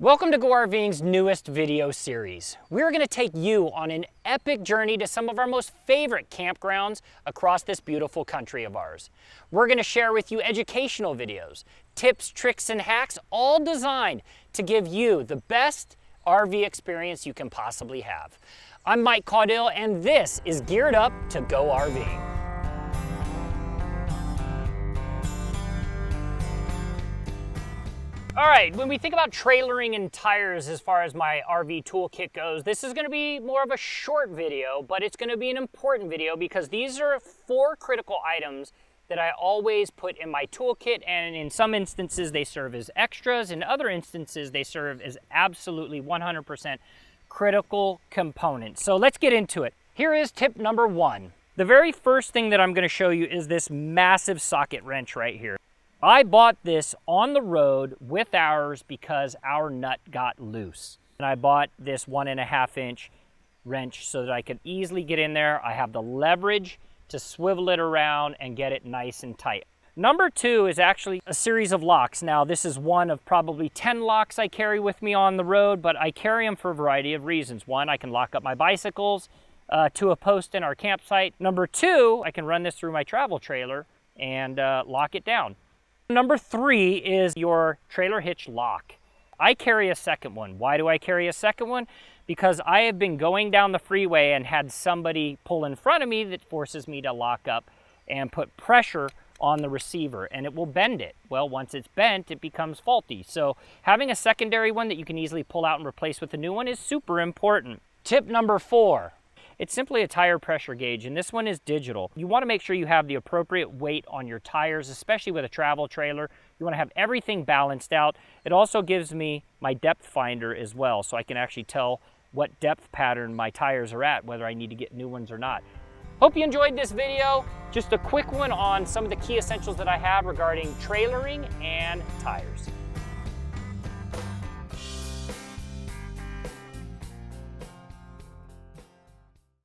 Welcome to Go RVing's newest video series. We're going to take you on an epic journey to some of our most favorite campgrounds across this beautiful country of ours. We're going to share with you educational videos, tips, tricks, and hacks, all designed to give you the best RV experience you can possibly have. I'm Mike Caudill, and this is Geared Up to Go RVing. All right, when we think about trailering and tires as far as my RV toolkit goes, this is going to be more of a short video, but it's going to be an important video because these are 4 critical items that I always put in my toolkit, and in some instances they serve as extras, in other instances they serve as absolutely 100% critical components. So let's get into it. Here is tip number 1. The very first thing that I'm going to show you is this massive socket wrench right here. I bought this on the road with ours because our nut got loose. And I bought this 1.5 inch wrench so that I could easily get in there. I have the leverage to swivel it around and get it nice and tight. Number 2 is actually a series of locks. Now this is one of probably 10 locks I carry with me on the road, but I carry them for a variety of reasons. 1, I can lock up my bicycles to a post in our campsite. Number 2, I can run this through my travel trailer and lock it down. Number 3 is your trailer hitch lock. I carry a second one. Why do I carry a second one? Because I have been going down the freeway and had somebody pull in front of me that forces me to lock up and put pressure on the receiver, and it will bend it. Well, once it's bent, it becomes faulty. So having a secondary one that you can easily pull out and replace with a new one is super important. Tip number 4. It's simply a tire pressure gauge, and this one is digital. You want to make sure you have the appropriate weight on your tires, especially with a travel trailer. You want to have everything balanced out. It also gives me my depth finder as well, so I can actually tell what depth pattern my tires are at, whether I need to get new ones or not. Hope you enjoyed this video. Just a quick one on some of the key essentials that I have regarding trailering and tires.